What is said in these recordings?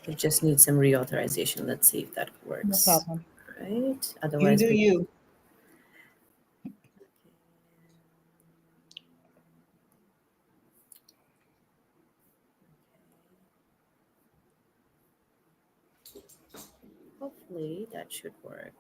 It just needs some reauthorization. Let's see if that No works. problem. Right. You Otherwise, do you. hopefully that should work.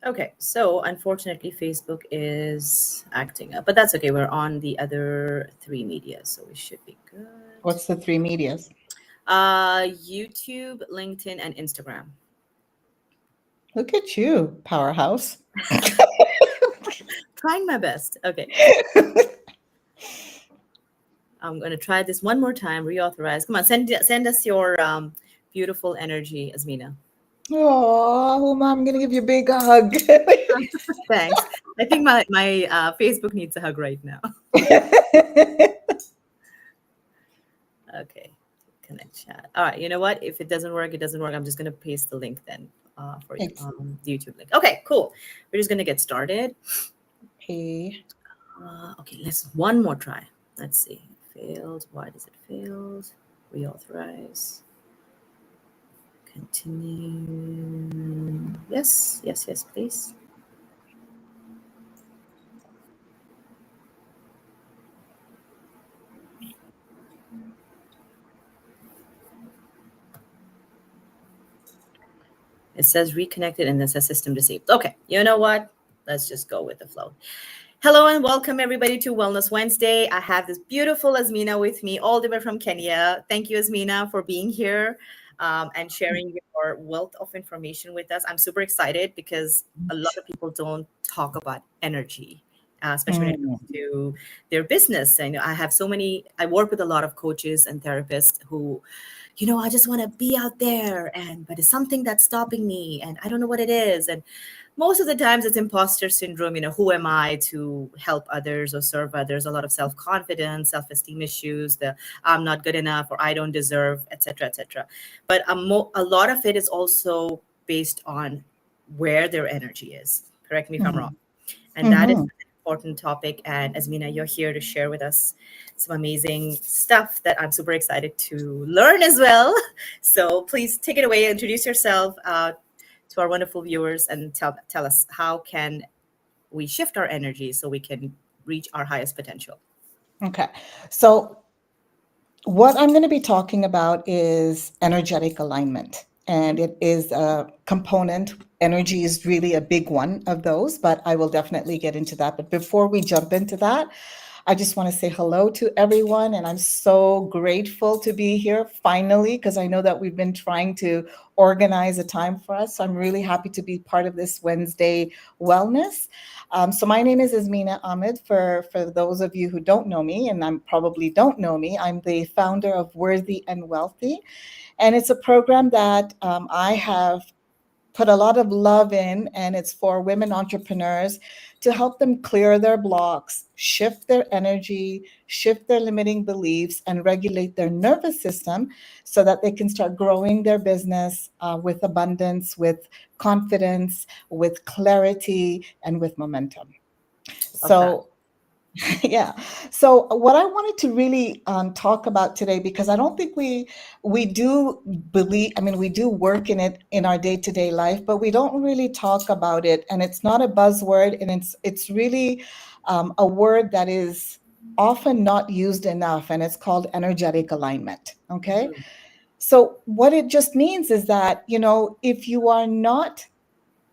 Okay, so unfortunately, Facebook is acting up, but that's okay. We're on the other three media, so we should be good. What's the three medias? YouTube, LinkedIn, and Instagram. Look at you, powerhouse. Trying my best. Okay, I'm gonna try this one more time. Reauthorize. Come on, send us your beautiful energy, Azmina. Oh, Mom, I'm gonna give you a big hug. Thanks. I think my Facebook needs a hug right now. Okay, connect chat. All right, you know what? If it doesn't work, it doesn't work. I'm just gonna paste the link then for you, Excellent. the YouTube link. Okay, cool. We're just gonna get started. Okay. Okay, let's one more try. Let's see. Failed. Why does it fail? Reauthorize. Continue. Yes, yes, yes, please. It says reconnected and it says system disabled. Okay, you know what? Let's just go with the flow. Hello and welcome everybody to Wellness Wednesday. I have this beautiful Azmina with me all the way from Kenya. Thank you, Azmina, for being here and sharing your wealth of information with us. I'm super excited because a lot of people don't talk about energy, especially when it Mm. comes to their business. I know I have so many, I work with a lot of coaches and therapists who, I just want to be out there but it's something that's stopping me and I don't know what it is. And most of the times it's imposter syndrome. Who am I to help others or serve others? A lot of self-confidence, self-esteem issues, the I'm not good enough or I don't deserve, etc., etc. But a lot of it is also based on where their energy is. Correct me if I'm wrong. And that is Mm-hmm. an important topic. And Azmina, you're here to share with us some amazing stuff that I'm super excited to learn as well. So please take it away, introduce yourself to our wonderful viewers, and tell us how can we shift our energy so we can reach our highest potential. Okay. So what I'm going to be talking about is energetic alignment. And it is a component. Energy is really a big one of those, but I will definitely get into that. But before we jump into that, I just want to say hello to everyone. And I'm so grateful to be here finally, because I know that we've been trying to organize a time for us. So I'm really happy to be part of this Wednesday wellness. So my name is Azmina Ahmed. For those of you who don't know me, and I'm probably don't know me, I'm the founder of Worthy and Wealthy. And it's a program that I have put a lot of love in, and it's for women entrepreneurs to help them clear their blocks, shift their energy, shift their limiting beliefs, and regulate their nervous system so that they can start growing their business with abundance, with confidence, with clarity, and with momentum. Love that. So, yeah. So what I wanted to really talk about today, because I don't think we do believe, I mean, we do work in it in our day-to-day life, but we don't really talk about it, and it's not a buzzword, and it's really a word that is often not used enough, and it's called energetic alignment. Okay. Mhm. So what it just means is that, if you are not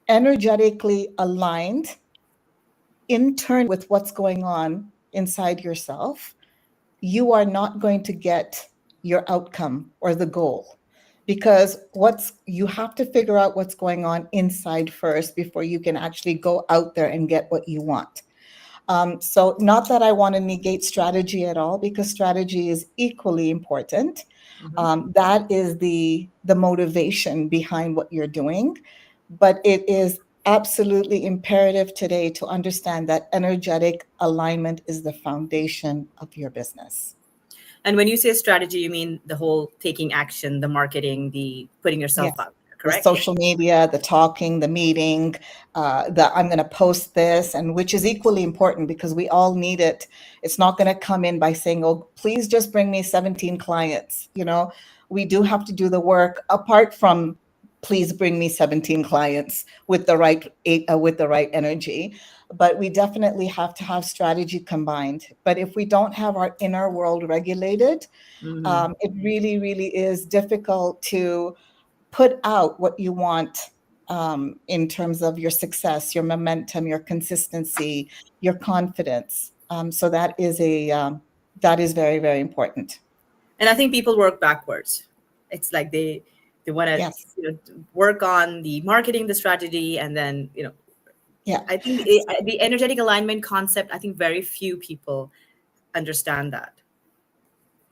energetically aligned internally with what's going on inside yourself, you are not going to get your outcome or the goal, because what's you have to figure out what's going on inside first before you can actually go out there and get what you want. So not that I want to negate strategy at all, because strategy is equally important. Mhm. That is the motivation behind what you're doing, but it is absolutely imperative today to understand that energetic alignment is the foundation of your business. And when you say strategy, you mean the whole taking action, the marketing, the putting yourself Yes. out there, The correct? social media, the talking, the meeting, the I'm going to post this, and which is equally important because we all need it. It's not going to come in by saying, oh, please just bring me 17 clients. We do have to do the work apart from please bring me 17 clients with the right energy. But we definitely have to have strategy combined. But if we don't have our inner world regulated, Hmm. it really, really is difficult to put out what you want in terms of your success, your momentum, your consistency, your confidence. So that is very, very important. And I think people work backwards. It's like they want to, Yes. work on the marketing, the strategy, and then Yeah. I think the energetic alignment concept. I think very few people understand that,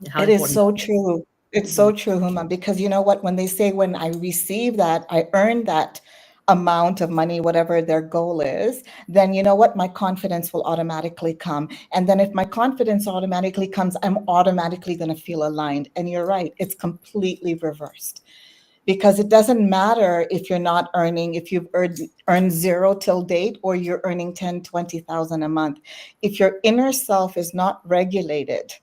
how It is important. so true. It's Mhm. so true, Huma, because you know what? When they say when I receive that, I earn that amount of money, whatever their goal is, then you know what? My confidence will automatically come. And then if my confidence automatically comes, I'm automatically going to feel aligned. And you're right, it's completely reversed because it doesn't matter if you're not earning, if you've earned zero till date or you're earning 10, 20,000 a month. If your inner self is not regulated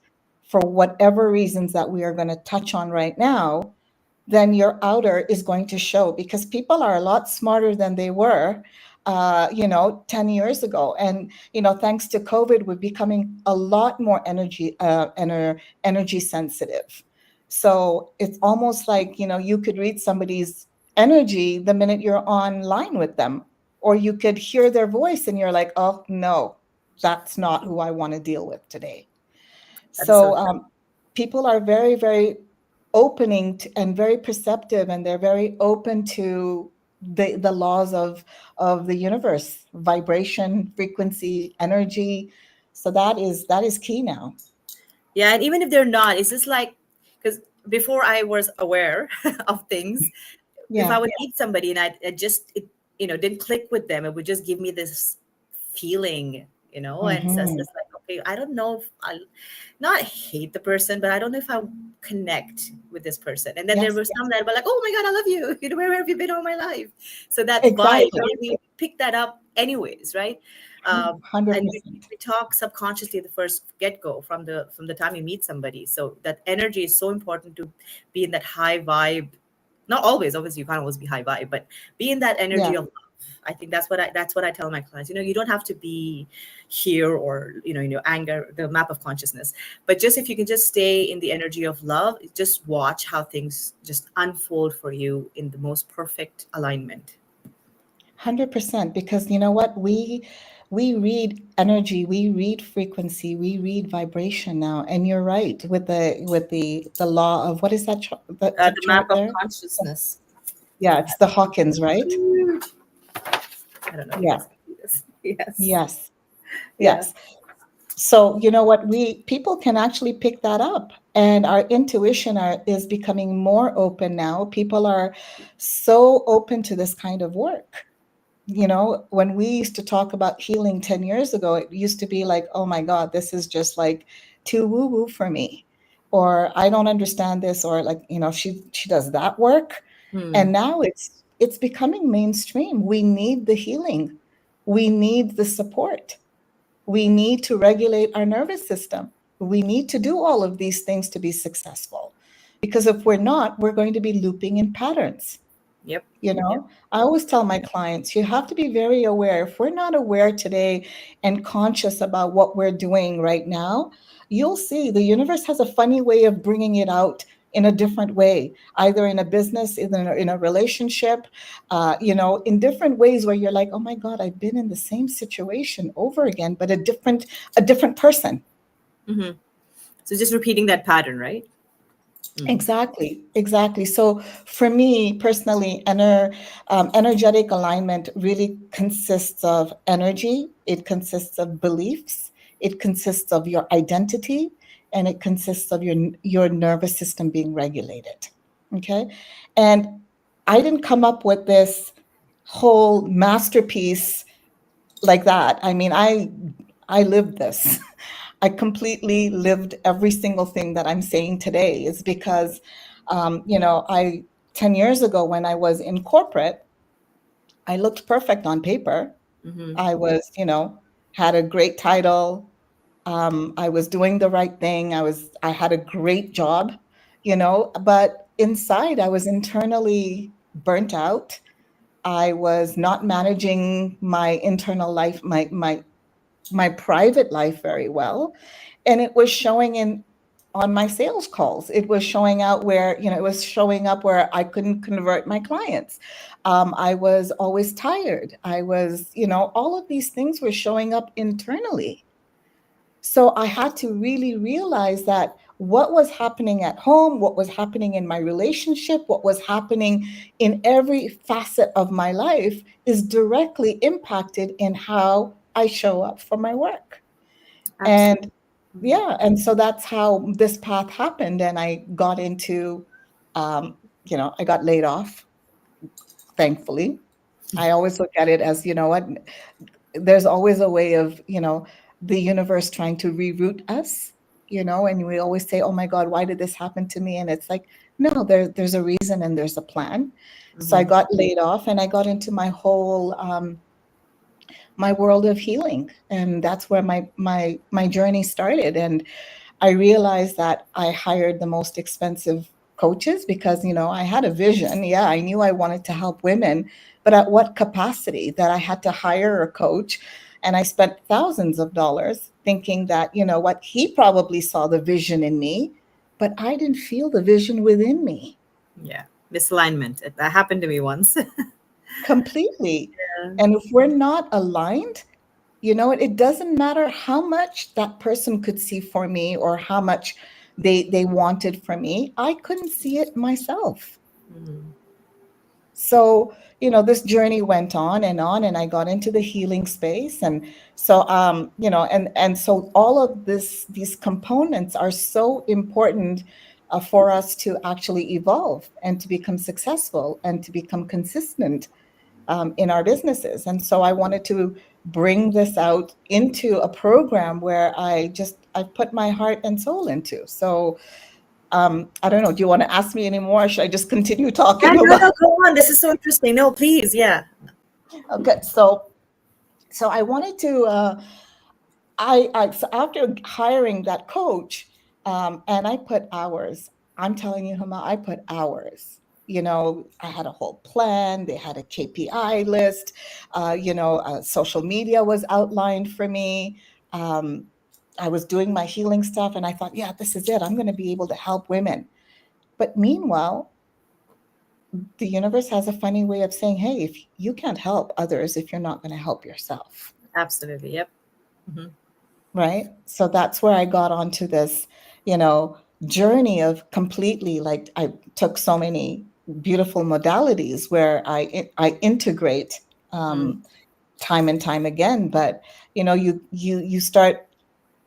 for whatever reasons that we are going to touch on right now, then your outer is going to show because people are a lot smarter than they were 10 years ago. And thanks to COVID, we're becoming a lot more energy sensitive. So it's almost like you could read somebody's energy the minute you're online with them, or you could hear their voice and you're like, oh no, that's not who I want to deal with today. That is so So true. people are very, very and very perceptive, and they're very open to the laws of the universe, vibration, frequency, energy. So that is key now. Yeah, and even if they're not, it's just like, because before I was aware of things, if I Yeah. would meet somebody and I just it didn't click with them, it would just give me this feeling, and so it's Hmm. just like, okay, I don't know if I not hate the person, but I don't know if I connect with this person. And then there Yes. were some that were like, oh my God, I love you. Where have you been all my life? So that vibe, Exactly. we pick that up anyways, right? And we 100%. we talk subconsciously at the first get-go from the time you meet somebody. So that energy is so important to be in that high vibe. Not always, obviously, you can't always be high vibe, but be in that energy Yeah. of love. I think that's what I tell my clients. You don't have to be here or anger, the map of consciousness, but just if you can just stay in the energy of love, just watch how things just unfold for you in the most perfect alignment. 100%, because you know what, we read energy, we read frequency, we read vibration now. And you're right with the law of what is that the The map chart of there? consciousness. Yeah, it's the Hawkins, right? Huge. I don't know if you Yeah. guys can see this. Yes. Yes. Yeah. Yes. So you know what, we people can actually pick that up, and our intuition is becoming more open now. People are so open to this kind of work. When we used to talk about healing 10 years ago, it used to be like, oh my God, this is just like too woo woo for me. Or I don't understand this, or like, she does that work. Hmm. And now it's becoming mainstream. We need the healing. We need the support. We need to regulate our nervous system. We need to do all of these things to be successful. Because if we're not, we're going to be looping in patterns. Yep. You Yep. know, I always tell my clients, you have to be very aware. If we're not aware today and conscious about what we're doing right now, you'll see the universe has a funny way of bringing it out in a different way, either in a business, in a relationship, in different ways where you're like, oh my God, I've been in the same situation over again, but a different person. Hmm. So just repeating that pattern, right? Hmm. Exactly, exactly. So for me personally, energetic alignment really consists of energy, it consists of beliefs, it consists of your identity, and it consists of your nervous system being regulated. Okay. And I didn't come up with this whole masterpiece like that. I mean, I lived this. I completely lived every single thing that I'm saying today is because, I 10 years ago when I was in corporate, I looked perfect on paper. Mm-hmm. I was, had a great title. I was doing the right thing. I had a great job, but inside I was internally burnt out. I was not managing my internal life, my private life very well, and it was showing in on my sales calls. It was showing out where, it was showing up where I couldn't convert my clients. I was always tired. I was, all of these things were showing up internally. So I had to really realize that what was happening at home, what was happening in my relationship, what was happening in every facet of my life is directly impacted in how I show up for my work. Absolutely. And yeah, and so that's how this path happened. And I got into, I got laid off, thankfully. I always look at it as, what, there's always a way of, the universe trying to reroute us, and we always say, oh my God, why did this happen to me? And it's like, no, there's a reason and there's a plan. So I Mm-hmm. got laid off and I got into my whole, my world of healing. And that's where my journey started. And I realized that I hired the most expensive coaches because, I had a vision. Yeah, I knew I wanted to help women, but at what capacity that I had to hire a coach. And I spent thousands of dollars thinking that, what, he probably saw the vision in me, but I didn't feel the vision within me Yeah. Misalignment. That happened to me once. completely. Yeah. And if we're not aligned, it doesn't matter how much that person could see for me or how much they wanted from me. I couldn't see it myself. Mm-hmm. So, this journey went on, and I got into the healing space. And so, and so all of these components are so important for us to actually evolve and to become successful and to become consistent in our businesses. And so I wanted to bring this out into a program where I put my heart and soul into. So I don't know. Do you want to ask me any more? Or should I just continue Yeah, talking no, about? no, go on. This is so interesting. No, please. Yeah. Okay, so I wanted to. So after hiring that coach, and I put hours. I'm telling you, Huma, I put hours. I had a whole plan. They had a KPI list. Social media was outlined for me. Um, I was doing my healing stuff, and I thought, yeah, this is it. I'm going to be able to help women. But meanwhile, the universe has a funny way of saying, hey, if you can't help others if you're not going to help yourself. Absolutely. Yep. Mm-hmm. Right? So that's where I got onto this, you know, journey of completely, like, I took so many beautiful modalities where I integrate Mm-hmm. time and time again. But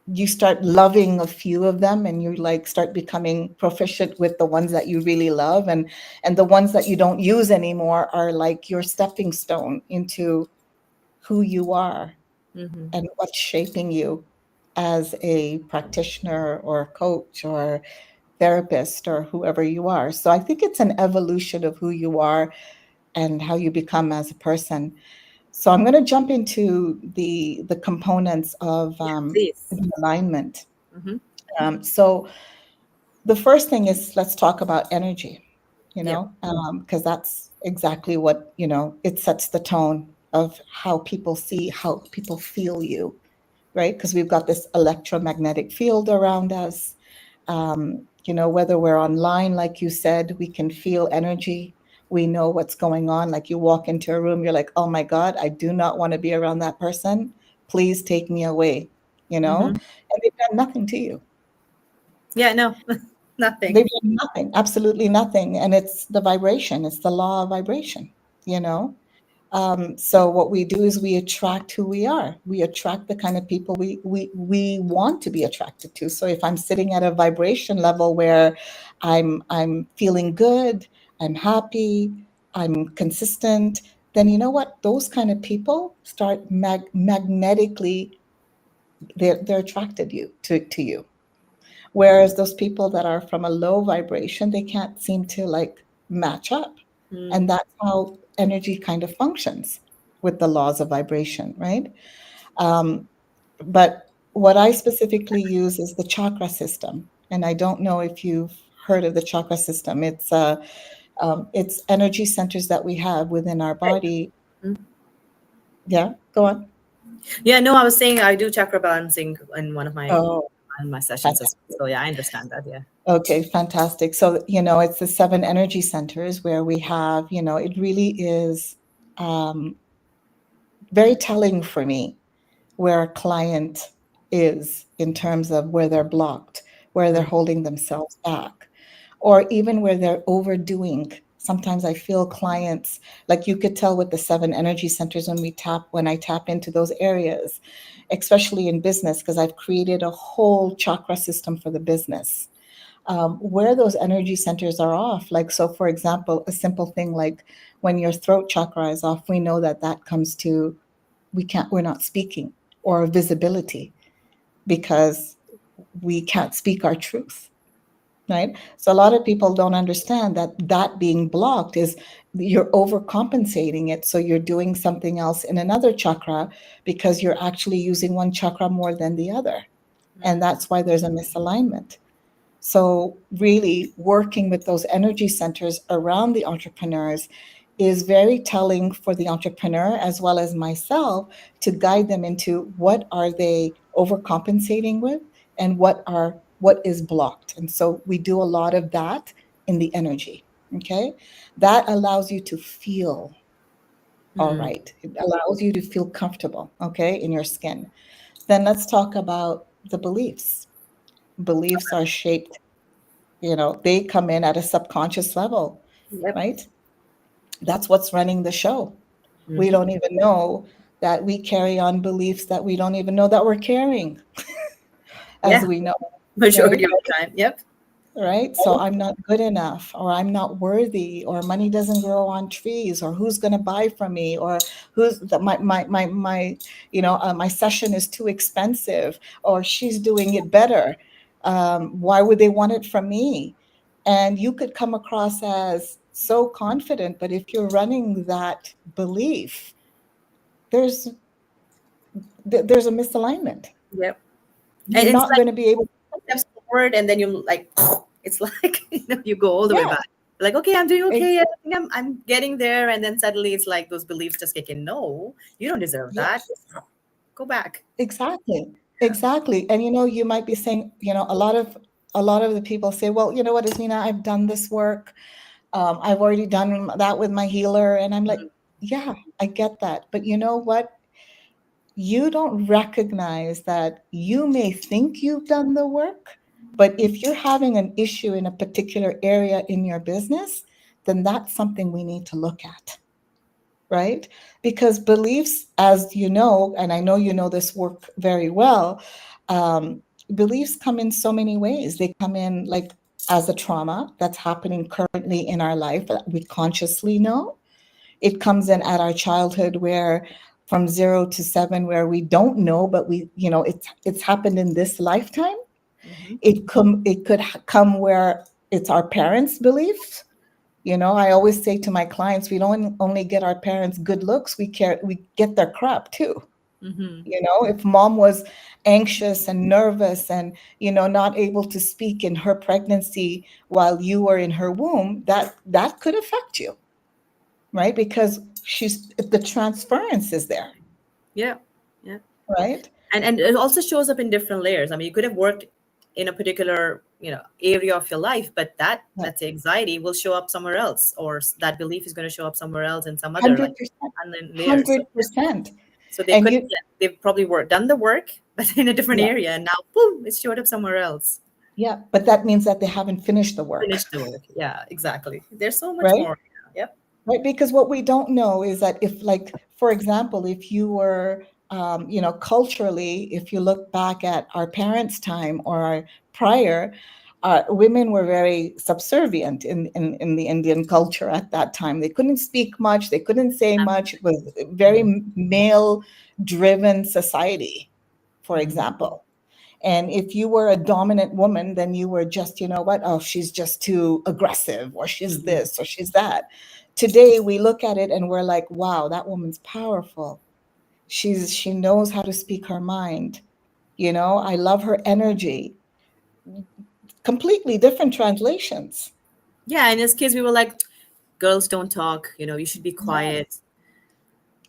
you start loving a few of them, and you like start becoming proficient with the ones that you really love, and the ones that you don't use anymore are like your stepping stone into who you are Mm-hmm. and what's shaping you as a practitioner or coach or therapist or whoever you are. So I think it's an evolution of who you are and how you become as a person. So I'm going to jump into the components of Yeah, please. the alignment. Mm-hmm. So the first thing is, let's talk about energy, Yep. because that's exactly what, it sets the tone of how people see, how people feel you, right? Because we've got this electromagnetic field around us. Whether we're online, like you said, we can feel energy. We know what's going on. Like, you walk into a room, you're like, oh my God, I do not want to be around that person. Please take me away, Mm-hmm. and they've done nothing to you. Yeah, no, nothing. They've done nothing, absolutely nothing. And it's the vibration, it's the law of vibration, you know? So what we do is we attract who we are. We attract the kind of people we want to be attracted to. So if I'm sitting at a vibration level where I'm feeling good, I'm happy, I'm consistent, then you know what? Those kind of people start magnetically, they're attracted to you. Whereas those people that are from a low vibration, they can't seem to like match up. And Mm. that's how energy kind of functions with the laws of vibration, right? Um, but what I specifically use is the chakra system. And I don't know if you've heard of the chakra system. It's energy centers that we have within our Right. body. Mm. Yeah, go on. Yeah, no, I was saying I do chakra balancing in one of Oh, my sessions as fantastic. well. So yeah, I understand that. Yeah. Okay, fantastic. So, it's the seven energy centers where we have, it really is um, very telling for me where a client is in terms of where they're blocked, where they're Mm. holding themselves back, or even where they're overdoing. Sometimes I feel clients, like you could tell with the seven energy centers when I tap into those areas, especially in business, because I've created a whole chakra system for the business. Where those energy centers are off, like, so for example, a simple thing like when your throat chakra is off, we know that that comes to, we're not speaking, or visibility, because we can't speak our truth, right? So a lot of people don't understand that that being blocked is you're overcompensating it. So you're doing something else in another chakra because you're actually using one chakra more than the other. And Mm. that's why there's a misalignment. So, really working with those energy centers around the entrepreneurs is very telling for the entrepreneur as well as myself, to guide them into what are they overcompensating with, and what is blocked. And so we do a lot of that in the energy. Okay. That allows you to feel all Mm. right. It allows you to feel comfortable, okay, in your skin. Then let's talk about the beliefs. Beliefs are shaped, they come in at a subconscious level, Yep. right? That's what's running the show. We Hmm. don't even know that we carry on beliefs that we don't even know that we're carrying, as Yeah. we know, Majority right? of the time. Yep. Right? So I'm not good enough, or I'm not worthy, or money doesn't grow on trees, or who's going to buy from me, or who's the, my my session is too expensive, or she's doing it better. Why would they want it from me? And you could come across as so confident, but if you're running that belief, there's there's a misalignment. Yep. You're And it's not like going to be able. steps forward, and then you like, it's like you go all the way Yeah, back. Like, okay, I'm doing ex- okay. I think I'm getting there, and then suddenly it's like those beliefs just kick in. No, you don't deserve that. yes. Go back. Exactly. Exactly. And you might be saying, a lot of the people say, well, you know what, Azmina, I've done this work. I've already done that with my healer. And I'm like, yeah, I get that. But you know what? You don't recognize that you may think you've done the work, but if you're having an issue in a particular area in your business, then that's something we need to look at, right? Because beliefs, as you know, and I know you know this work very well, um, beliefs come in so many ways. They come in like as a trauma that's happening currently in our life that we consciously know. It comes in at our childhood, where from 0 to 7, where we don't know, but it's happened in this lifetime. Hmm. It could come where it's our parents' beliefs. I always say to my clients, we don't only get our parents' good looks, we get their crap too. Hmm. If mom was anxious and nervous and, not able to speak in her pregnancy while you were in her womb, that could affect you, right? Because the transference is there, Yeah. Yeah. right? And it also shows up in different layers. I mean, you could have worked in a particular area of your life, but that, Yeah. let's say, anxiety will show up somewhere else, or that belief is going to show up somewhere else in some other, like, 100%. unknown layers. 100%. So they And could, yeah, they've probably done the work, but in a different yeah, area, and now boom, it showed up somewhere else. yeah, but that means that they haven't finished the Finish work, the work. Yeah, exactly. There's so much right? more. Yep. Right, because what we don't know is that, if, like, for example, if you were, culturally, if you look back at our parents' time or our prior, women were very subservient in the Indian culture at that time. They couldn't speak much, they couldn't say much. It was a very male driven society, for Mm, example. And if you were a dominant woman, then you were just, you know what, oh, she's just too aggressive, or she's mm, this, or she's that. Today, we look at it and we're like, wow, that woman's powerful. She knows how to speak her mind. You know, I love her energy. Completely different translations. yeah, and as kids, we were like, girls don't talk, you should be Yes, quiet.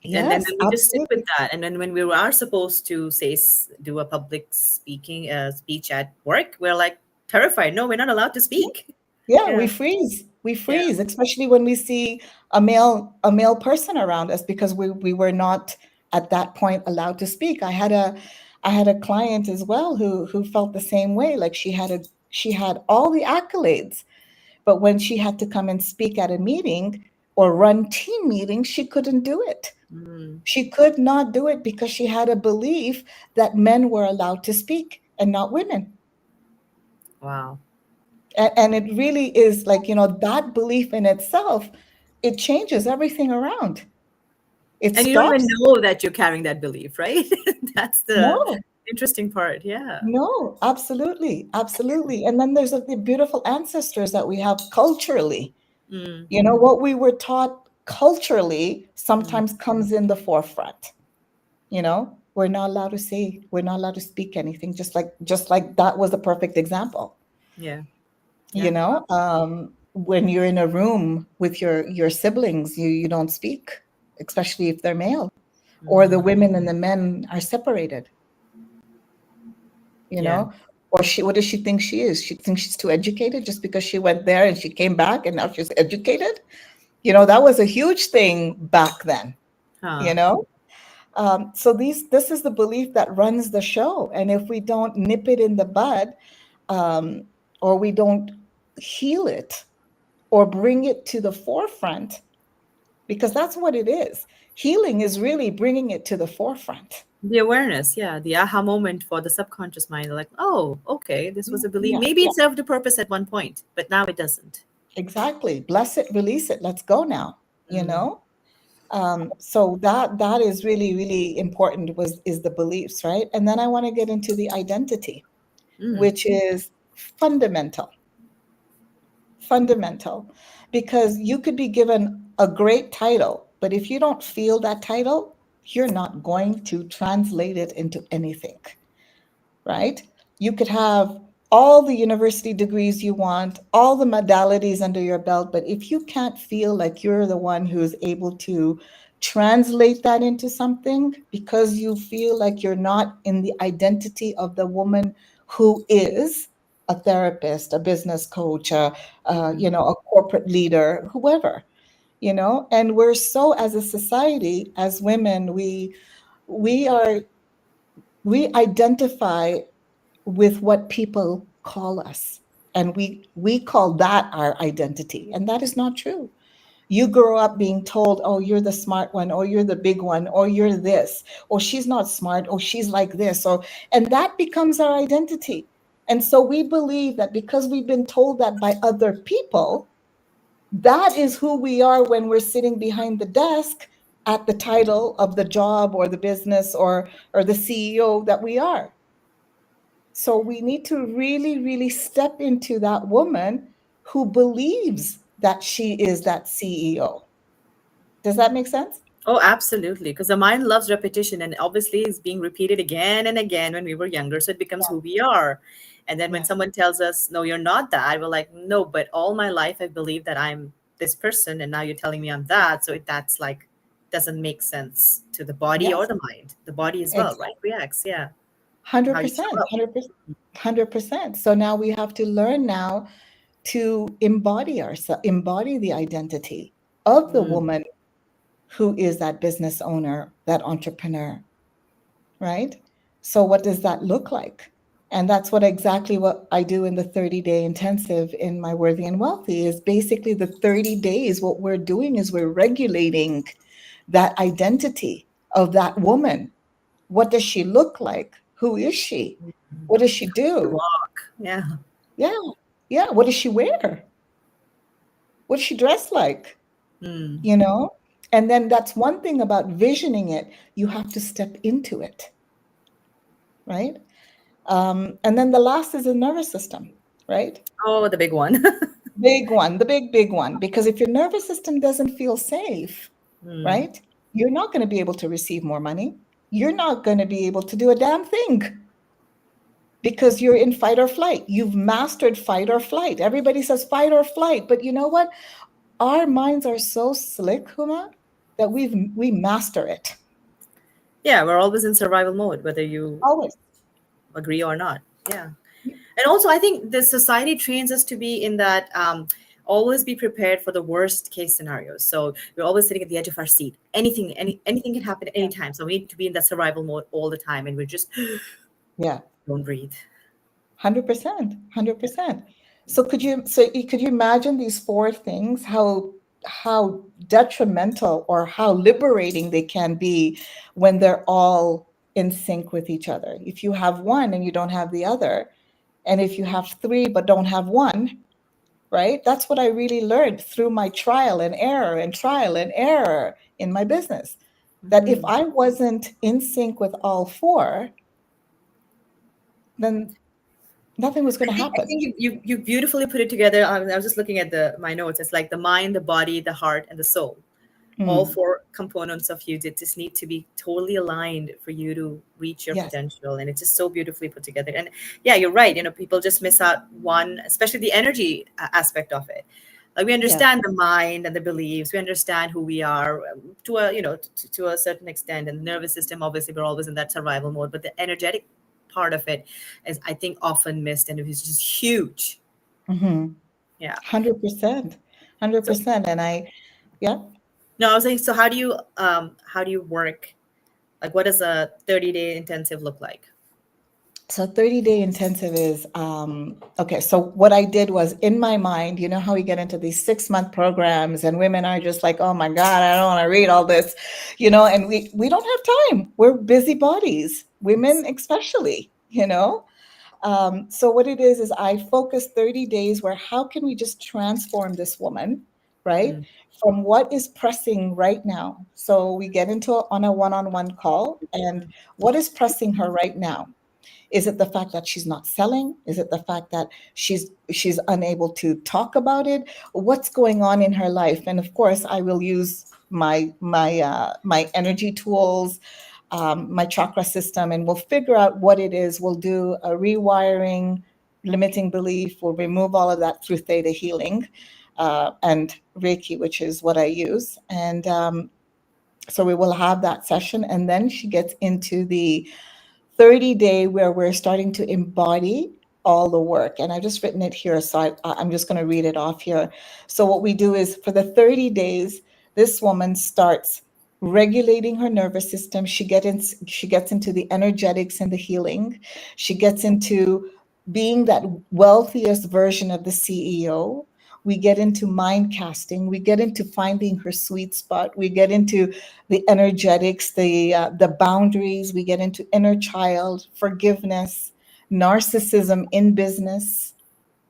And then yes, we just sit with absolutely. that. And then when we are supposed to do a public speaking speech at work, we're like terrified. No, we're not allowed to speak. Yeah, we Yeah. freeze. We Yeah. freeze, especially when we see a male person around us, because we were not at that point allowed to speak. I had a client as well who felt the same way. Like she had all the accolades, but when she had to come and speak at a meeting or run team meetings, she couldn't do it. Mm, She could not do it because she had a belief that men were allowed to speak and not women. wow. And it really is like, that belief in itself, it changes everything around. It And you don't even stops. know that you're carrying that belief, right? That's the No, interesting part. Yeah. no, absolutely, absolutely. And then there's the beautiful ancestors that we have culturally. Mm, What we were taught culturally mm, sometimes comes in the forefront. We're not allowed to speak anything, just like that was a perfect example. yeah. you Yeah. know when you're in a room with your siblings, you don't speak, especially if they're male, or the Mm, women and the men are separated. you yeah. know or what does she think she is? She thinks she's too educated just because she went there and she came back and now she's educated. That was a huge thing back then. Huh. you know so this is the belief that runs the show, and if we don't nip it in the bud, um, or we don't heal it or bring it to the forefront, because that's what it is. Healing is really bringing it to the forefront. The awareness, yeah, the aha moment for the subconscious mind. Like, oh, okay, this was a belief. Yeah, Maybe yeah, it served a purpose at one point, but now it doesn't. exactly. Bless it, release it. Let's go now. You Mm, know. So that is really really important. Is the beliefs, right? And then I want to get into the identity, mm. which is fundamental. Fundamental, because you could be given a great title, but if you don't feel that title, you're not going to translate it into anything. Right? You could have all the university degrees you want, all the modalities under your belt, but if you can't feel like you're the one who's able to translate that into something, because you feel like you're not in the identity of the woman who is a therapist, a business coach, a corporate leader, whoever, and we're so, as a society, as women, we are we identify with what people call us, and we call that our identity, and that is not true. You grow up being told, oh, you're the smart one, or you're the big one, or you're this, or she's not smart, or she's like this, or and that becomes our identity. And so we believe that because we've been told that by other people, that is who we are when we're sitting behind the desk at the title of the job or the business, or the CEO that we are. So we need to really, really step into that woman who believes that she is that CEO. Does that make sense? Oh, absolutely. Because the mind loves repetition, and obviously it's being repeated again and again when we were younger. So it becomes who we are. And then when Yes. someone tells us, no, you're not that, we're like, no, but all my life I believed that I'm this person, and now you're telling me I'm that. So that's like, doesn't make sense to the body or Yes. the mind. The body as well, right? Exactly. Reacts, yeah. How you show 100%. up. 100%. 100%. So now we have to learn now to embody the identity of the Mm, woman who is that business owner, that entrepreneur, right? So what does that look like? And that's exactly what I do in the 30-day intensive in my Worthy and Wealthy. Is basically the 30 days. What we're doing is we're regulating that identity of that woman. What does she look like? Who is she? mm. What does she To do? walk. Yeah. Yeah. Yeah, what does she wear? What's she dressed like? Mm. You know? And then that's one thing about visioning it. You have to step into it, right? And then the last is the nervous system, right? Oh, the big one. Big one, the big one. Because if your nervous system doesn't feel safe, Mm. right, you're not going to be able to receive more money. You're not going to be able to do a damn thing because you're in fight or flight. You've mastered fight or flight. Everybody says fight or flight, but you know what? Our minds are so slick, Huma, that we master it Yeah, we're always in survival mode, whether you always. agree or not. Yeah. And also, I think the society trains us to be in that, always be prepared for the worst case scenarios. So we're always sitting at the edge of our seat. Anything can happen at any time. So we need to be in that survival mode all the time, and we're just Yeah, don't breathe. 100%, 100%. So could you imagine these four things, how detrimental or how liberating they can be when they're all in sync with each other? If you have one and you don't have the other, and if you have three but don't have one, right? That's what I really learned through my trial and error in my business. That if Mhm. I wasn't in sync with all four, then nothing was going to I happen. think you beautifully put it together. I was just looking at the my notes. It's like the mind, the body, the heart, and the soul. All Mm, four components of you that just need to be totally aligned for you to reach your yes. potential, and it's just so beautifully put together. And yeah, you're right. People just miss out one, especially the energy aspect of it. Like we Yes. understand the mind and the beliefs, we understand who we are, to a to a certain extent, and the nervous system, obviously we're always in that survival mode, but the energetic part of it is, I think, often missed, and it was just huge. Mm-hmm. Yeah. 100%. So 100%. And yeah. no, I was saying, so how do you work? Like, what does a 30-day intensive look like? So 30-day intensive is okay. So what I did was in my mind, you know how we get into these 6-month programs and women are just like, oh my God, I don't want to read all this, and we don't have time. We're busy bodies, women especially, So what it is I focus 30 days where how can we just transform this woman, right? Mm, From what is pressing right now. So we get into on a one-on-one call and mm, what is pressing her right now? Is it the fact that she's not selling? Is it the fact that she's unable to talk about it? What's going on in her life? And of course, I will use my energy tools, my chakra system, and we'll figure out what it is. We'll do a rewiring, limiting belief. We'll remove all of that through theta healing and Reiki, which is what I use. And so we will have that session, and then she gets into the 30-day where we're starting to embody all the work. And I've just written it here, so I'm just going to read it off here. So what we do is for the 30 days, this woman starts regulating her nervous system. She gets into the energetics and the healing. She gets into being that wealthiest version of the CEO. We get into mind casting. We get into finding her sweet spot. We get into the energetics, the boundaries. We get into inner child, forgiveness, narcissism in business.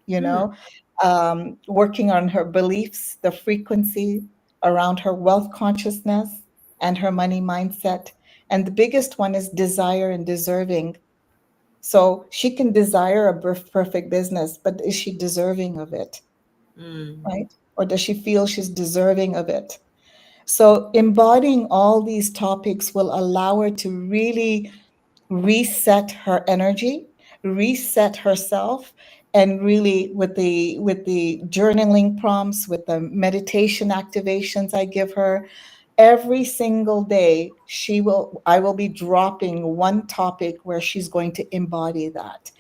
You mm, know, working on her beliefs, the frequency around her wealth consciousness and her money mindset. And the biggest one is desire and deserving. So she can desire a perfect business, but is she deserving of it, mm, right? Or does she feel she's deserving of it? So embodying all these topics will allow her to really reset her energy, reset herself, and really with the journaling prompts, with the meditation activations I give her, every single day I will be dropping one topic where she's going to embody that.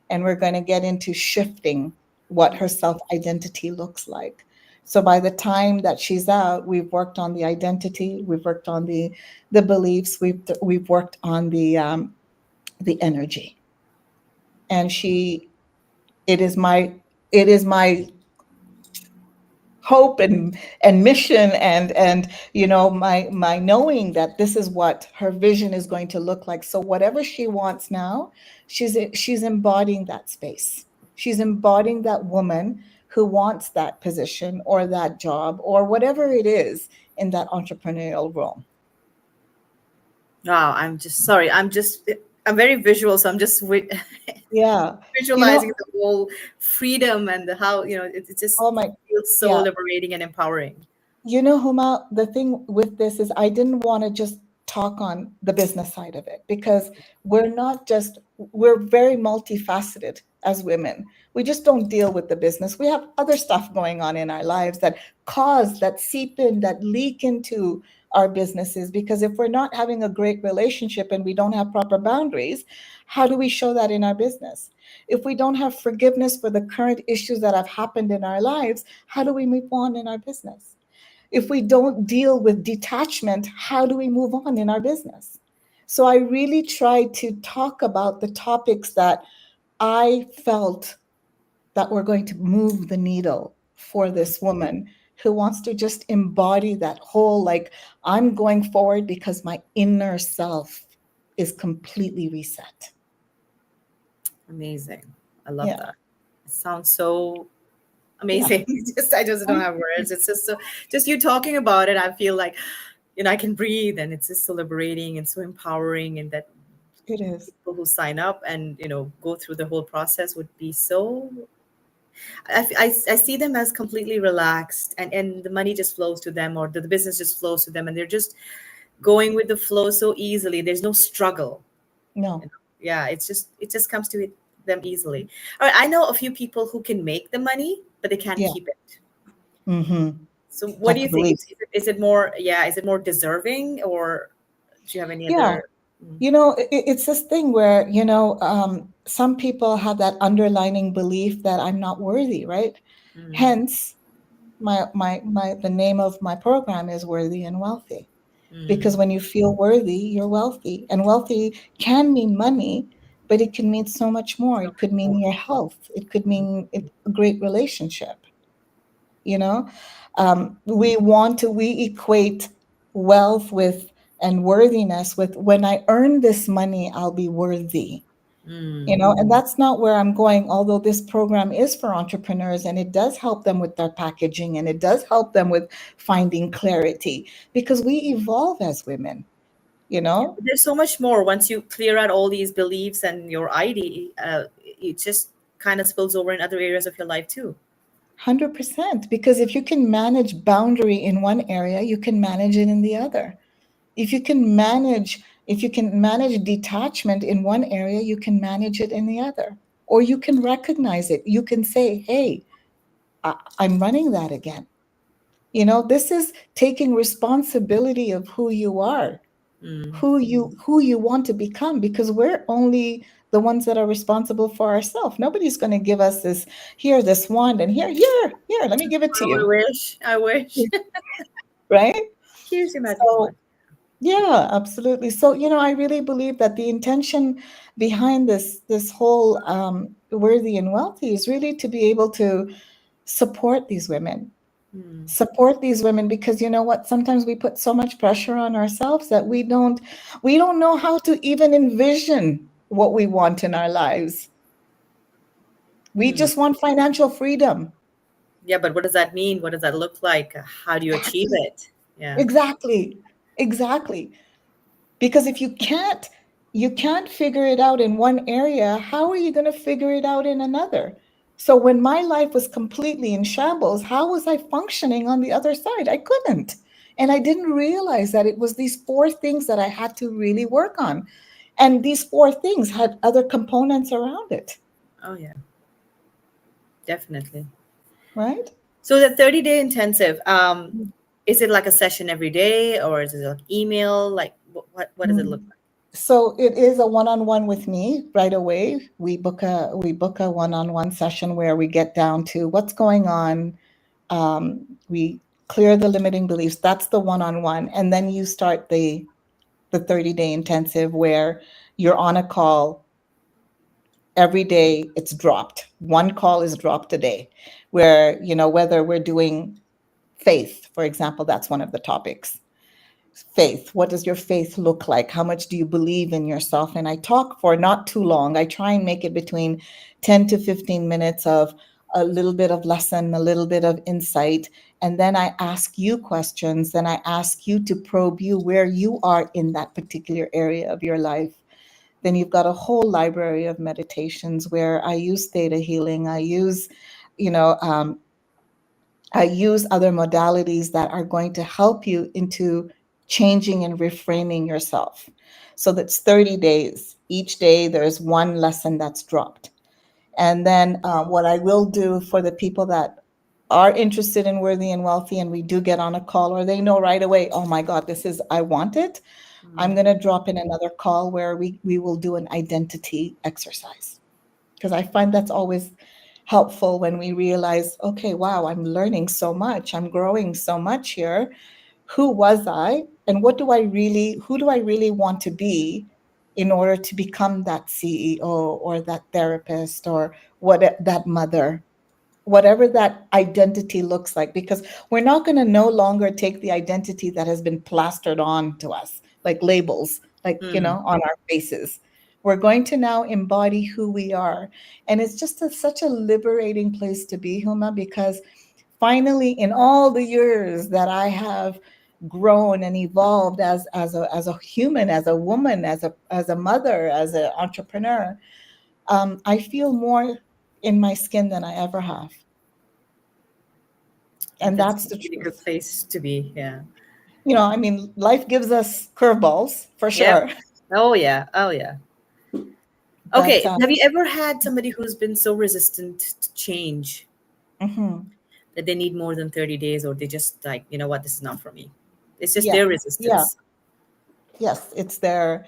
And we're going to get into shifting what her self identity looks like. So by the time that she's out, we've worked on the identity, we've worked on the beliefs, we've worked on the energy. And it is my hope and mission and my knowing that this is what her vision is going to look like. So whatever she wants now, she's embodying that space. She's embodying that woman who wants that position or that job or whatever it is in that entrepreneurial role. Wow, I'm just sorry. I'm very visual, so I'm just Yeah. You know, visualizing the whole freedom and the how, it just oh my, feels so yeah. liberating and empowering. You know, Huma, the thing with this is I didn't want to just talk on the business side of it because we're very multifaceted as women. We just don't deal with the business. We have other stuff going on in our lives that seep in, that leak into our businesses. Because if we're not having a great relationship and we don't have proper boundaries, how do we show that in our business? If we don't have forgiveness for the current issues that have happened in our lives, how do we move on in our business? If we don't deal with detachment, how do we move on in our business? So I really tried to talk about the topics that I felt that were going to move the needle for this woman who wants to just embody that whole, like, I'm going forward because my inner self is completely reset. Amazing. I love Yeah. that. It sounds so Yeah. amazing. I just don't have words. It's just so, just you talking about it, I feel like, I can breathe, and it's just so liberating and so empowering, and that It is. people who sign up and, go through the whole process would be so, I see them as completely relaxed, and the money just flows to them, or the business just flows to them, and they're just going with the flow so easily. There's no struggle. No. Yeah, it just comes to them easily. All right, I know a few people who can make the money, but they can't Yeah. keep it. Hmm. So what do That's a you think? belief. Is it more, yeah, is it more deserving, or do you have any Yeah. other? Mm, You know, it's this thing where, some people have that underlining belief that I'm not worthy, right? mm, Hence, the name of my program is Worthy and Wealthy. Because mm. when you feel worthy, you're wealthy. And wealthy can mean money, but it can mean so much more. So It could much mean more. your health, it could Mm, mean a great relationship, you know? We equate wealth with and worthiness with when I earn this money, I'll be worthy. mm. And that's not where I'm going, although this program is for entrepreneurs and it does help them with their packaging and it does help them with finding clarity because we evolve as women, you Yeah, know, but there's so much more. Once you clear out all these beliefs and your ID, it just kind of spills over in other areas of your life too. 100%. Because if you can manage boundary in one area, you can manage it in the other. If you can manage detachment in one area, you can manage it in the other. Or you can recognize it. You can say, hey, I'm running that again. This is taking responsibility of who you are, Mm. who you want to become, because we're only the ones that are responsible for ourselves. Nobody's going to give us this wand and here, let me give it to Oh, I you, wish. I wish. right? Here's your magic So wand. yeah, absolutely. So, I really believe that the intention behind this whole worthy and wealthy is really to be able to support these women. Mm. Support these women because you know what? Sometimes we put so much pressure on ourselves that we don't know how to even envision what we want in our lives. We Mm. just want financial freedom. Yeah, but what does that mean? What does that look like? How do you achieve Exactly. it? Yeah. Exactly. Exactly. Because if you can't figure it out in one area, how are you going to figure it out in another? So when my life was completely in shambles, how was I functioning on the other side? I couldn't. And I didn't realize that it was these four things that I had to really work on. And these four things had other components around it, Oh, yeah, definitely. right? So the 30-day intensive, is it like a session every day, or is it like email? Like what does it look Mm. So it is a one-on-one with me right away. We book a one-on-one session where we get down to what's going on. We clear the limiting beliefs. That's the one-on-one, and then you start the 30-day intensive where you're on a call every day. It's dropped. One call is dropped a day, where whether we're doing faith, for example, that's one of the topics. faith. What does your faith look like? How much do you believe in yourself? And I talk for not too long. I try and make it between 10 to 15 minutes of a little bit of lesson, a little bit of insight. And then I ask you questions. Then I ask you to probe you where you are in that particular area of your life. Then you've got a whole library of meditations where I use theta healing. You know, um, I use other modalities that are going to help you into changing and reframing yourself. So that's 30 days. Each day there's one lesson that's dropped. And then what I will do for the people that are interested in Worthy and Wealthy, and we do get on a call, or they know right away, oh my God, this is, I want it. I'm Mm. going to drop in another call where we will do an identity exercise. Because I find that's always helpful when we realize, okay, wow, I'm learning so much, I'm growing so much here. Who was I? And who do I really want to be in order to become that CEO or that therapist or that mother? Whatever that identity looks like, because we're not going to no longer take the identity that has been plastered on to us, like labels, like, Mm. on our faces. We're going to now embody who we are. And it's just such a liberating place to be, Huma, because finally, in all the years that I have grown and evolved as a human, as a woman, as a mother, as an entrepreneur, I feel more in my skin than I ever have. I think And that's that's a the really good truth. place to be. Yeah. I mean, life gives us curveballs for Yep. sure. Oh yeah. Oh yeah. But Okay. Have you ever had somebody who's been so resistant to change mhm. that they need more than 30 days, or they just like, you know what, this is not for me? It's just Yeah, their yeah, resistance. yes, it's their,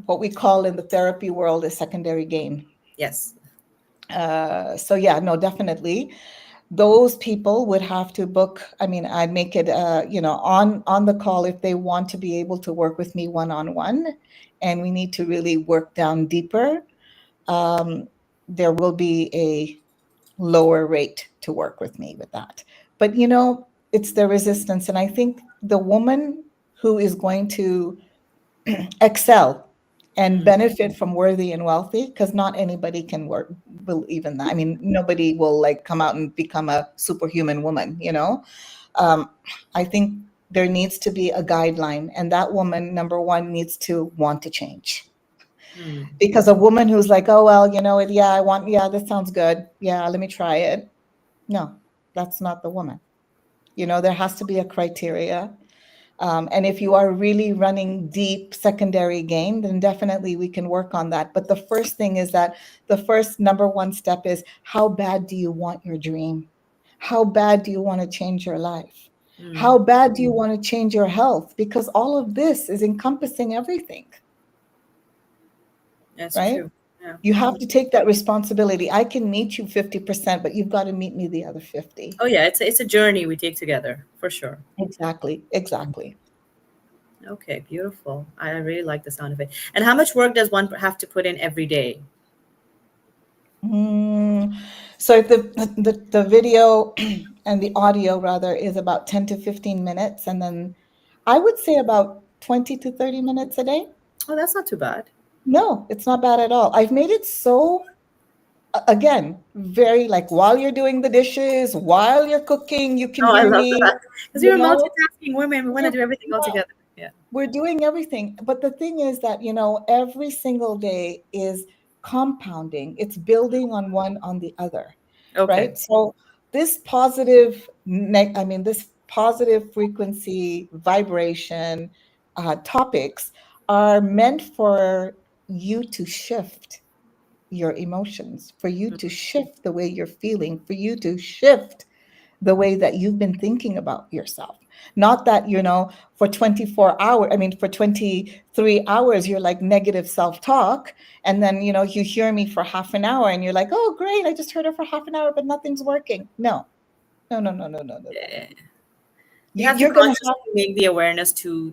what we call in the therapy world, a secondary gain. Yes. So yeah, no, definitely. Those people would have to book. I mean, I'd make it, on the call if they want to be able to work with me one on one, and we need to really work down deeper. Um, there will be a lower rate to work with me with that. But it's the resistance. And I think the woman who is going to excel and Mm. benefit from Worthy and Wealthy, because not anybody can work, believe in that. I mean, nobody will like come out and become a superhuman woman. Um, I think there needs to be a guideline, and that woman, number one, needs to want to change. Mm. Because a woman who's like, oh, well, yeah, yeah, this sounds good. Yeah, let me try it. No, that's not the woman. There has to be a criteria. And if you are really running deep secondary gain, then definitely we can work on that. But the first thing is that the first number one step is, how bad do you want your dream? How bad do you want to change your life? Mm. How bad do you want to change your health? Because all of this is encompassing everything, That's right? true. Yeah. You have to take that responsibility. I can meet you 50%, but you've got to meet me the other 50. Oh yeah, it's a journey we take together for sure. Exactly, exactly. Okay, beautiful. I really like the sound of it. And how much work does one have to put in every day? Mm, so if the video and the audio rather is about 10 to 15 minutes, and then I would say about 20 to 30 minutes a day. Oh, that's not too bad. No, it's not bad at all. I've made it so, again, very like while you're doing the dishes, while you're cooking, you can Oh, I hear love me, that because we you are know, multitasking women. We want to we're, do everything all yeah, together. Yeah. we're doing everything. But the thing is that, every single day is compounding. It's building on one on the other, Okay. right? So this positive frequency vibration topics are meant for you to shift your emotions, for you to shift the way you're feeling, for you to shift the way that you've been thinking about yourself. Not that, for 24 hours, I mean, for 23 hours, you're like negative self talk. And then, you hear me for half an hour and you're like, oh, great, I just heard her for half an hour, but nothing's working. No, no, no, no, no, no, no, no, no. Yeah. You have to You're going to have, consciously make the awareness to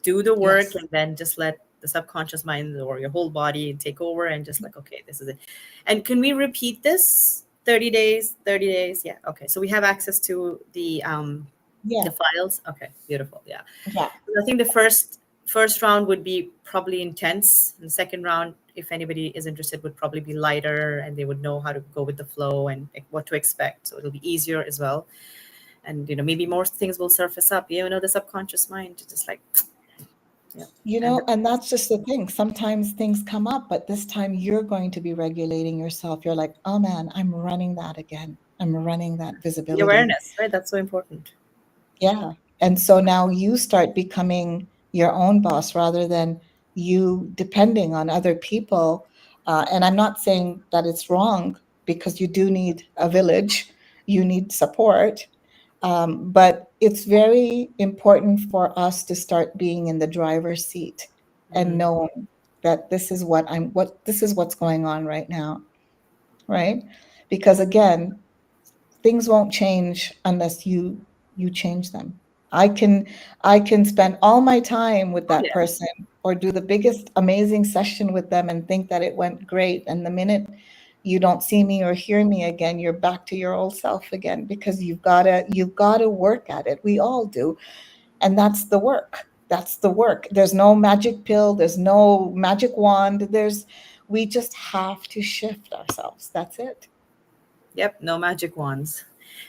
do the work, yes. and then just let the subconscious mind or your whole body take over and just like, okay, this is it. And can we repeat this 30 days? 30 days. Yeah. Okay. So we have access to the Yeah, The files? Okay, beautiful. Yeah. yeah. I think the first round would be probably intense. And the second round, if anybody is interested, would probably be lighter and they would know how to go with the flow and what to expect. So it'll be easier as well. And maybe more things will surface up. The subconscious mind, just like yeah. And And that's just the thing. Sometimes things come up, but this time you're going to be regulating yourself. You're like, oh man, I'm running that again. I'm running that the visibility. awareness, right? That's so important. Yeah. And so now you start becoming your own boss rather than you depending on other people. And I'm not saying that it's wrong because you do need a village, you need support. But it's very important for us to start being in the driver's seat and Mm. knowing that this is what's going on right now, right? Because again, things won't change unless you change them. I can spend all my time with Oh that yeah. person or do the biggest amazing session with them and think that it went great, and the minute you don't see me or hear me again, you're back to your old self again because you've got to work at it. We all do. And that's the work. That's the work. There's no magic pill, there's no magic wand. We just have to shift ourselves. That's it. Yep, no magic wands.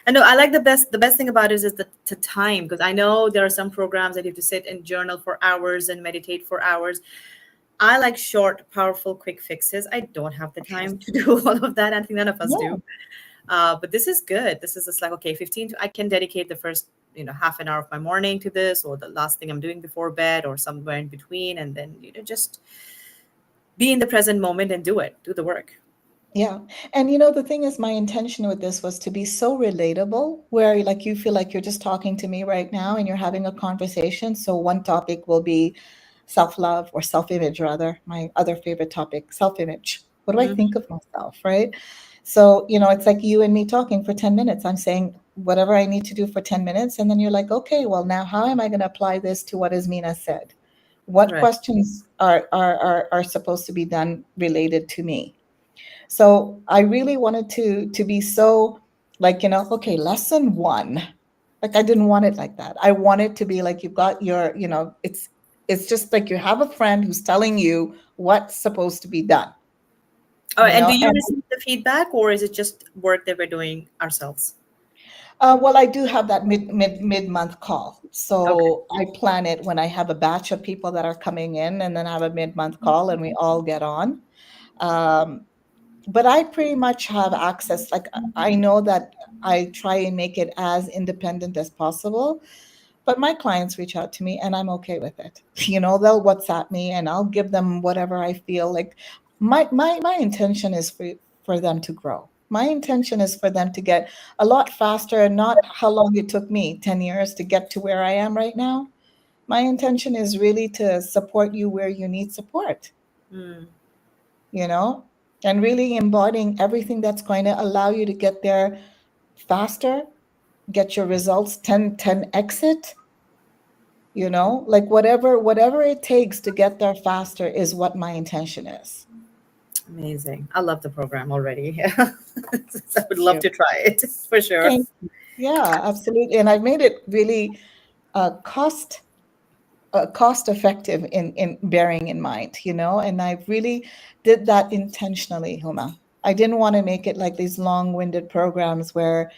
And no, I like the best thing about it is the time, because I know there are some programs that you have to sit and journal for hours and meditate for hours. I like short, powerful, quick fixes. I don't have the time to do all of that. I think none of us Yeah. do. But this is good. This is just like, okay, 15 to, I can dedicate the first, half an hour of my morning to this, or the last thing I'm doing before bed, or somewhere in between. And then, just be in the present moment and do the work. Yeah. And the thing is, my intention with this was to be so relatable, where like you feel like you're just talking to me right now and you're having a conversation. So one topic will be self-love or self-image, rather. My other favorite topic, self-image. What do I think Hmm. of myself, right? So, it's like you and me talking for 10 minutes. I'm saying whatever I need to do for 10 minutes. And then you're like, okay, well, now how am I going to apply this to what Azmina said? What Right. questions are supposed to be done related to me? So I really wanted to be so like, okay, lesson one. Like I didn't want it like that. I want it to be like you've got it's just like you have a friend who's telling you what's supposed to be done, Oh, and do you and receive the feedback, or is it just work that we're doing ourselves? well, I do have that mid-month call. Okay. So I plan it when I have a batch of people that are coming in, and then I have a mid-month call and we all get on. Um, but I pretty much have access. Like I know that I try and make it as independent as possible. But my clients reach out to me and I'm okay with it. They'll WhatsApp me and I'll give them whatever I feel like. My intention is for them to grow. My intention is for them to get a lot faster, and not how long it took me, 10 years to get to where I am right now. My intention is really to support you where you need support, Mm, you know, and really embodying everything that's going to allow you to get there faster, get your results 10 exit, like whatever it takes to get there faster is what my intention is. amazing. I love the program already. Yeah. I would Thank love you. to try it for sure. Thank you. Yeah, absolutely. And I've made it really uh, cost cost effective in bearing in mind, and I really did that intentionally, Huma. I didn't want to make it like these long-winded programs where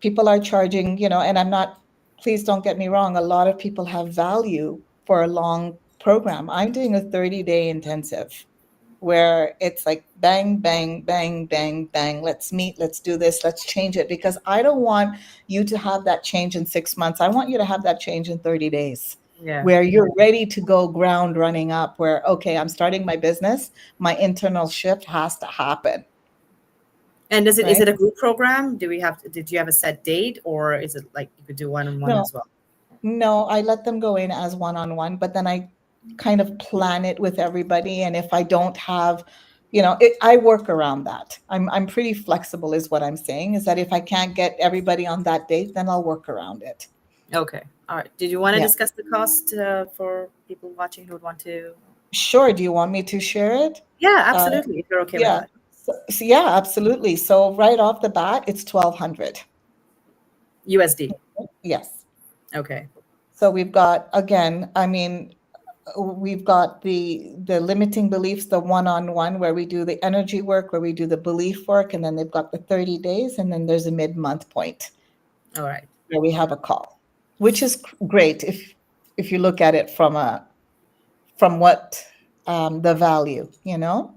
people are charging, and I'm not, please don't get me wrong, a lot of people have value for a long program. I'm doing a 30-day intensive where it's like bang, bang, bang, bang, bang. Let's meet, let's do this, let's change it. Because I don't want you to have that change in 6 months. I want you to have that change in 30 days Yeah. where you're ready to go ground running up, where, okay, I'm starting my business. My internal shift has to happen, And is right? it a group program? Did you have a set date, or is it like you could do one on one No, as well? no, I let them go in as one-on-one, but then I kind of plan it with everybody. And if I don't have, I work around that. I'm pretty flexible, is what I'm saying, is that if I can't get everybody on that date, then I'll work around it. Okay. All right. Did you want to Yeah. discuss the cost for people watching who would want to? Sure. Do you want me to share it? Yeah, Uh, absolutely. If you're okay with yeah. that. So yeah, absolutely. So right off the bat, it's 1,200. USD. Yes. Okay. So we've got, again, I mean, we've got the limiting beliefs, the one-on-one where we do the energy work, where we do the belief work, and then they've got the 30 days, and then there's a mid-month point All right. where we have a call, which is great if you look at it from a from what the value, you know.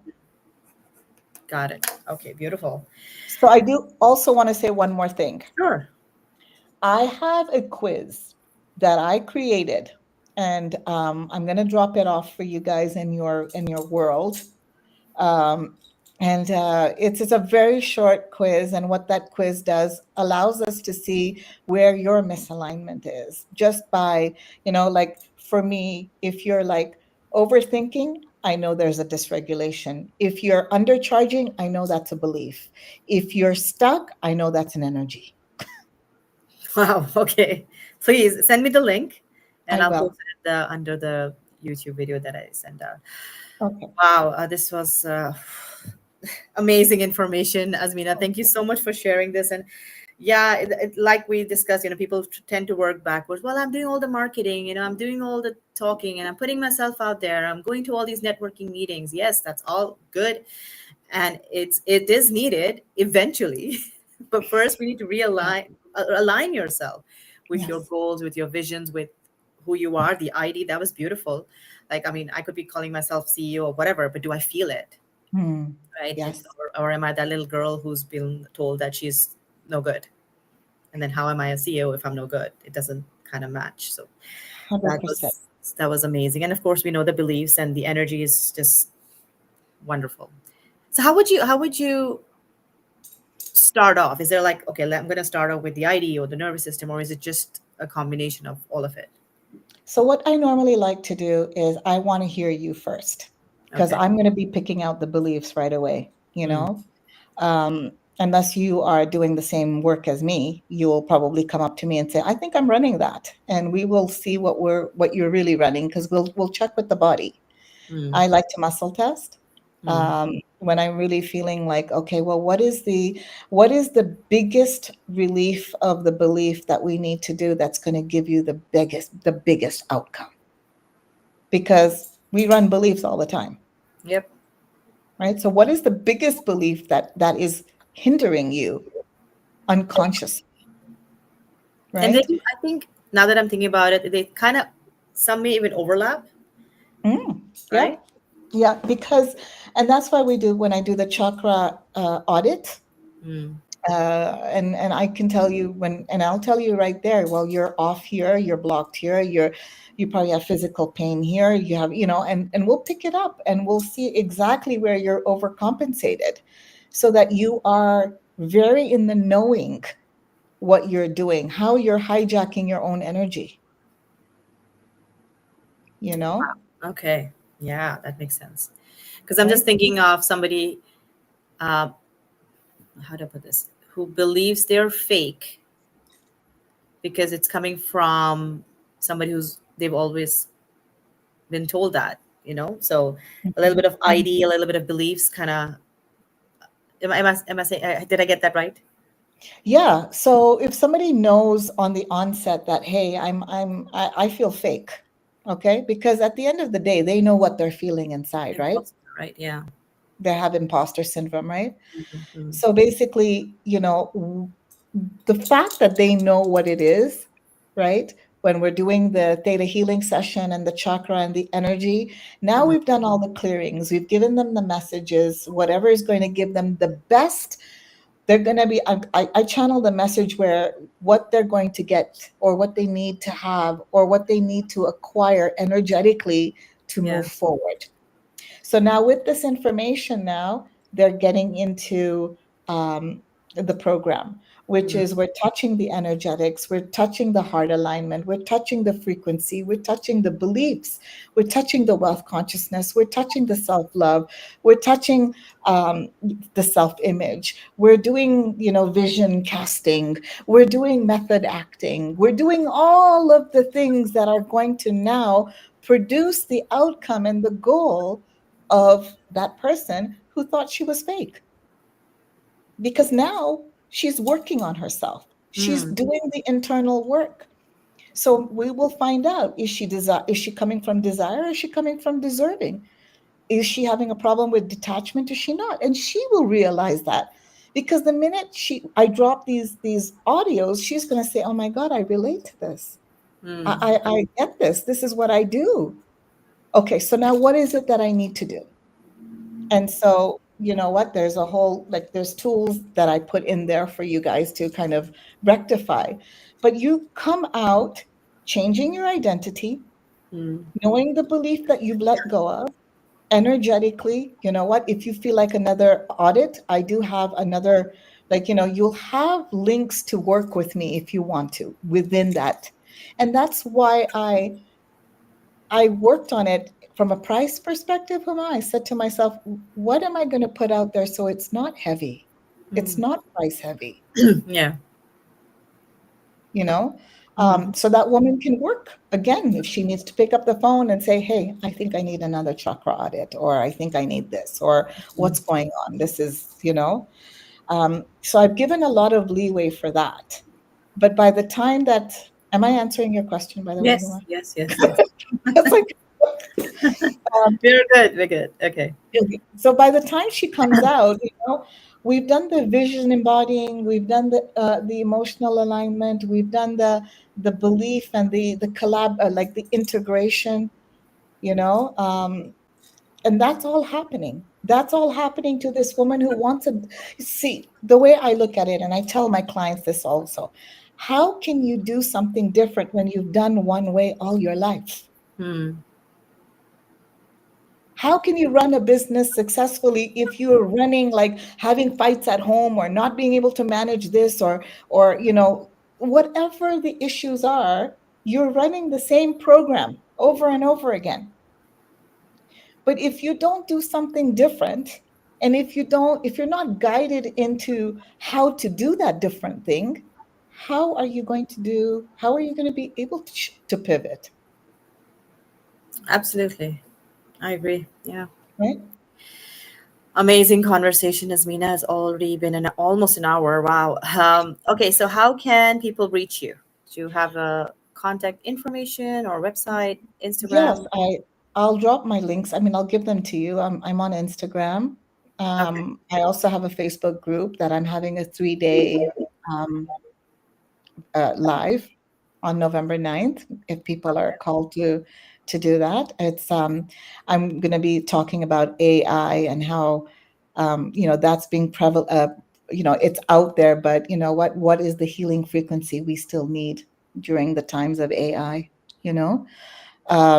Got it. Okay. Beautiful. So I do also want to say one more thing. Sure. I have a quiz that I created, and I'm going to drop it off for you guys in your world. Um, and it's a very short quiz, and what that quiz does allows us to see where your misalignment is just by, you know, like for me, if you're like overthinking, I know there's a dysregulation. If you're undercharging, I know that's a belief. If you're stuck, I know that's an energy. Wow. Okay. Please send me the link, and I I'll post will. it under the YouTube video that I sent out. Okay. Wow. This was amazing information, Azmina. Thank you so much for sharing this. And yeah, like we discussed, people tend to work backwards. Well, I'm doing all the marketing, I'm doing all the talking, and I'm putting myself out there. I'm going to all these networking meetings. Yes, that's all good, and it is needed eventually. But first, we need to Yeah. align yourself with your Yes. goals, with your visions, with who you are. The ID, that was beautiful. Like, I mean, I could be calling myself CEO or whatever, but do I feel it? Hmm. Right? Yes. Or am I that little girl who's been told that she's no good? And then how am I a CEO if I'm no good? It doesn't kind of match. So that 100%. was that was amazing. And of course, we know the beliefs and the energy is just wonderful. So how would you start off? Is there like, okay, I'm going to start off with the ID or the nervous system, or is it just a combination of all of it? So, what I normally like to do is I want to hear you first because Okay. I'm going to be picking out the beliefs right away, you Mm, know? Unless you are doing the same work as me, you will probably come up to me and say, "I think I'm running that," and we will see what you're really running because we'll check with the body. mm, I like to muscle test. mm. When I'm really feeling like, okay, well, what is the biggest relief of the belief that we need to do that's going to give you the biggest outcome? Because we run beliefs all the time, Yep. right? So what is the biggest belief that is hindering you unconsciously, And they right? do, I think, now that I'm thinking about it, they kind of, some may even overlap, Mm, yeah, right? yeah, because and that's why we do when I do the chakra audit. Mm, And I can tell you and I'll tell you right there. Well, you're off here, you're blocked here, you probably have physical pain here. You have, and we'll pick it up and we'll see exactly where you're overcompensated, so that you are very in the knowing what you're doing, how you're hijacking your own energy. You know, okay. Yeah, that makes sense. Because I'm just right? thinking of somebody, uh, how to put this, who believes they're fake because it's coming from somebody who's they've always been told that. So a little bit of Mhm. ID, a little bit of beliefs, kind of. Am I saying? Did I get that right? Yeah. So if somebody knows on the onset that, hey, I feel fake, okay, because at the end of the day, they know what they're feeling inside, right? Imposter, right? Yeah. They have imposter syndrome, right? Mhm. So basically, the fact that they know what it is, right? When we're doing the theta healing session and the chakra and the energy, now Mhm. we've done all the clearings. We've given them the messages, whatever is going to give them the best. They're going to be, I channel the message where what they're going to get or what they need to have or what they need to acquire energetically to Yeah. move forward. So now with this information, now they're getting into the program, which Mm. is we're touching the energetics, we're touching the heart alignment, we're touching the frequency, we're touching the beliefs, we're touching the wealth consciousness, we're touching the self love, we're touching the self image, we're doing vision casting, we're doing method acting, we're doing all of the things that are going to now produce the outcome and the goal of that person who thought she was fake, because now she's working on herself. She's Mm. doing the internal work. So we will find out, is she coming from desire, or is she coming from deserving? Is she having a problem with detachment? Is she not? And she will realize that, because the minute I drop these audios, she's going to say, "Oh my God, I relate to this. Mm, I get this. This is what I do. Okay, so now what is it that I need to do?" And so, you know what? There's a whole, like, there's tools that I put in there for you guys to kind of rectify. But you come out changing your identity, mm, knowing the belief that you've let go of, energetically. You know what? If you feel like another audit, I do have another, like, you'll have links to work with me if you want to within that. And that's why I worked on it from a price perspective. Huma. I said to myself, what am I going to put out there so it's not heavy? It's mm. not price heavy, Yeah. you know? Mm, So that woman can work again if she needs to pick up the phone and say, hey, I think I need another chakra audit, or I think I need this, or what's going on? This is. So I've given a lot of leeway for that. But by the time that, am I answering your question, by the way, yes, Huma? yes, yes, yes. It's like, um, We're good. We're good. Okay. okay. So by the time she comes out, we've done the vision embodying, we've done the emotional alignment, we've done the belief and the collab, like the integration, you know, and that's all happening. That's all happening to this woman who wants to see the way I look at it, and I tell my clients this also. How can you do something different when you've done one way all your life? Mm, How can you run a business successfully if you're running, like, having fights at home, or not being able to manage this, or whatever the issues are, you're running the same program over and over again. But if you don't do something different, and if you're not guided into how to do that different thing, how are you going to be able to pivot, absolutely. I agree. Yeah. right? Amazing conversation, Azmina. Has already been almost an hour. Wow. Okay, so how can people reach you? Do you have a contact information or website, Yes, Instagram? I'll drop my links. I mean, I'll give them to you. I'm on Instagram. Okay. I also have a Facebook group that I'm having a 3-day um, live on November 9th, if people are called to do that. I'm going to be talking about AI and how that's being prevalent. It's out there, but what is the healing frequency we still need during the times of AI? You know, Oh,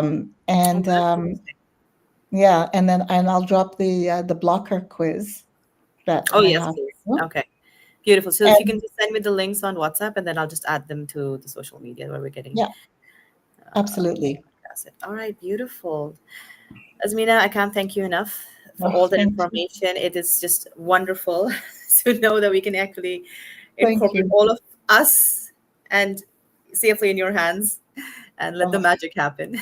and that's interesting. yeah, and I'll drop the blocker quiz that Oh, I yes, have. please. Okay. Beautiful. So if you And can just send me the links on WhatsApp, and then I'll just add them to the social media where we're getting yeah, absolutely. acid. All right, beautiful. Azmina, I can't thank you enough for Oh, all that thank you. information. It is just wonderful to know that we can actually Thank incorporate you. all of us and safely in your hands and let the Oh, magic happen.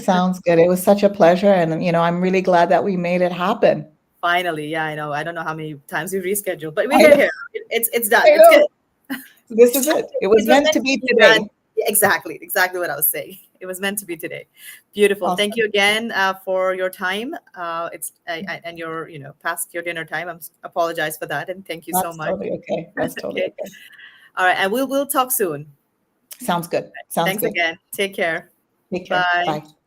sounds good. It was such a pleasure, and I'm really glad that we made it happen. Finally, yeah, I know. I don't know how many times we rescheduled, but we're I here. know, Here, it's done. I It's good. know. This is it. It was It was meant meant to to be be done. today. Exactly, exactly what I was saying. It was meant to be today. Beautiful. Thank Awesome. you again for your time. And your past your dinner time. Apologize for that, and thank you so That's much. totally okay. That's totally Okay. okay. All right, and we'll talk soon. Sounds good. Sounds Thanks good. again. Take care. Take care. Bye. Bye.